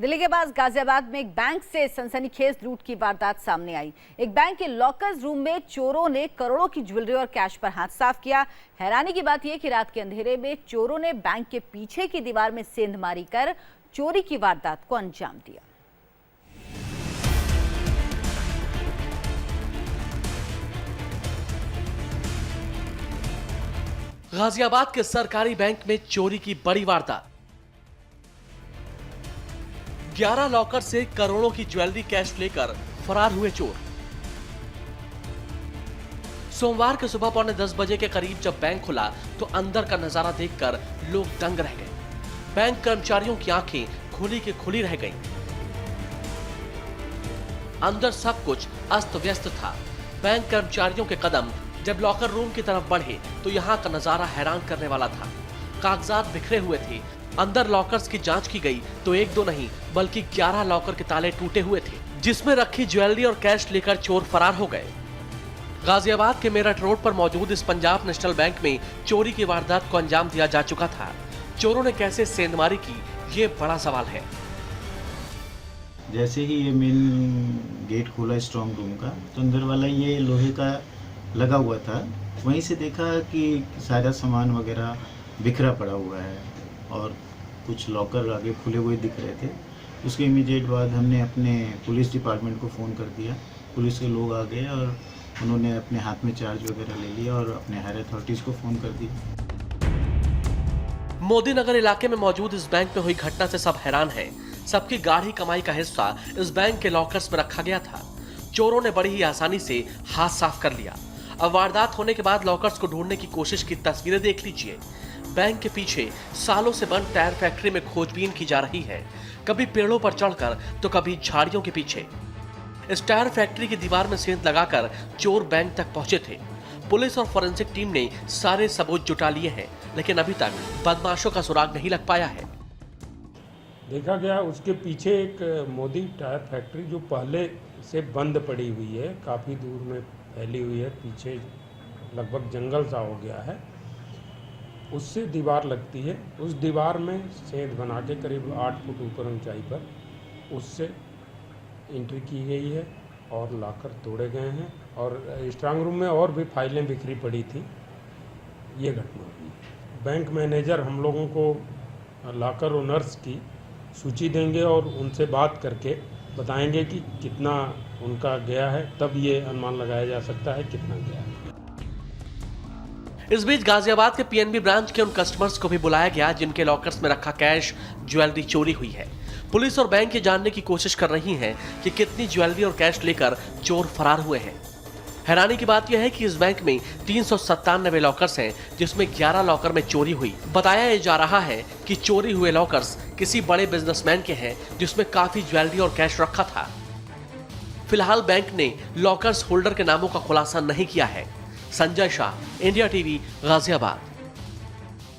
दिल्ली के पास गाजियाबाद में एक बैंक से सनसनीखेज लूट की वारदात सामने आई। एक बैंक के लॉकर्स रूम में चोरों ने करोड़ों की ज्वेलरी और कैश पर हाथ साफ किया। हैरानी की बात यह कि रात के अंधेरे में चोरों ने बैंक के पीछे की दीवार में सेंधमारी कर चोरी की वारदात को अंजाम दिया। गाजियाबाद के सरकारी बैंक में चोरी की बड़ी वारदात। 11 लॉकर से करोड़ों की ज्वेलरी कैश लेकर फरार हुए चोर। सोमवार की सुबह 9:45 बजे के करीब जब बैंक खुला तो अंदर का नजारा देखकर लोग दंग रह गए। बैंक कर्मचारियों की आंखें खुली की खुली रह गईं। अंदर सब कुछ अस्त व्यस्त था। बैंक कर्मचारियों के कदम जब लॉकर रूम की तरफ बढ़े तो यहाँ का नजारा हैरान करने वाला था। कागजात बिखरे हुए थे। अंदर लॉकर्स की जांच की गई तो एक दो नहीं बल्कि 11 लॉकर के ताले टूटे हुए थे, जिसमें रखी ज्वेलरी और कैश लेकर चोर फरार हो गए। गाजियाबाद के मेरठ रोड पर मौजूद इस पंजाब नेशनल बैंक में चोरी की वारदात को अंजाम दिया जा चुका था। चोरों ने कैसे सेंधमारी की, ये बड़ा सवाल है। जैसे ही ये मेन गेट खोला स्ट्रॉन्ग रूम का तो अंदर वाला ये लोहे का लगा हुआ था। वहीं से देखा कि सारा सामान वगैरह बिखरा पड़ा हुआ है और कुछ लॉकर आगे खुले हुए दिख रहे थे। उसके इमीडिएट बाद हमने अपने पुलिस डिपार्टमेंट को फ़ोन कर दिया। पुलिस के लोग आ गए और उन्होंने अपने हाथ में चार्ज वगैरह ले लिया और अपने हायर अथॉरिटीज़ को फ़ोन कर दिया। मोदी नगर इलाके में मौजूद इस बैंक में हुई घटना से सब हैरान हैं। सबकी गाढ़ी कमाई का हिस्सा इस बैंक के लॉकर्स में रखा गया था। चोरों ने बड़ी ही आसानी से हाथ साफ कर लिया। अब वारदात होने के बाद लॉकर्स को ढूंढने की कोशिश की तस्वीरें देख लीजिए। बैंक के पीछे सालों से बंद टायर फैक्ट्री में खोजबीन की जा रही है, कभी पेड़ों पर चढ़कर तो कभी झाड़ियों के पीछे। इस टायर फैक्ट्री की दीवार में सेंध लगाकर चोर बैंक तक पहुंचे थे। पुलिस और फॉरेंसिक टीम ने सारे सबूत जुटा लिए हैं, लेकिन अभी तक बदमाशों का सुराग नहीं लग पाया है। देखा गया उसके पीछे एक मोदी टायर फैक्ट्री जो पहले से बंद पड़ी हुई है, काफ़ी दूर में फैली हुई है, पीछे लगभग जंगल सा हो गया है। उससे दीवार लगती है। उस दीवार में सेंध बना के करीब 8 फुट ऊपर ऊंचाई पर उससे एंट्री की गई है और लॉकर तोड़े गए हैं और स्ट्रांग रूम में और भी फाइलें बिखरी पड़ी थी। ये घटना हुई। बैंक मैनेजर हम लोगों को लॉकर ओनर्स की सूची देंगे और उनसे बात करके बताएंगे कि कितना उनका गया है, तब ये अनुमान लगाया जा सकता है कितना गया है। इस बीच गाजियाबाद के पीएनबी ब्रांच के उन कस्टमर्स को भी बुलाया गया जिनके लॉकर्स में रखा कैश, ज्वेलरी चोरी हुई है। पुलिस और बैंक ये जानने की कोशिश कर रही हैं कि कितनी ज्वेलरी और कैश लेकर चोर फरार हुए हैं। हैरानी की बात यह है कि इस बैंक में 397 लॉकर्स हैं, जिसमें 11 लॉकर में चोरी हुई। बताया जा रहा है कि चोरी हुए लॉकर्स किसी बड़े बिजनेसमैन के हैं, जिसमें काफी ज्वेलरी और कैश रखा था। फिलहाल बैंक ने लॉकर्स होल्डर के नामों का खुलासा नहीं किया है। Sanjay Shah, India TV, Ghaziabad.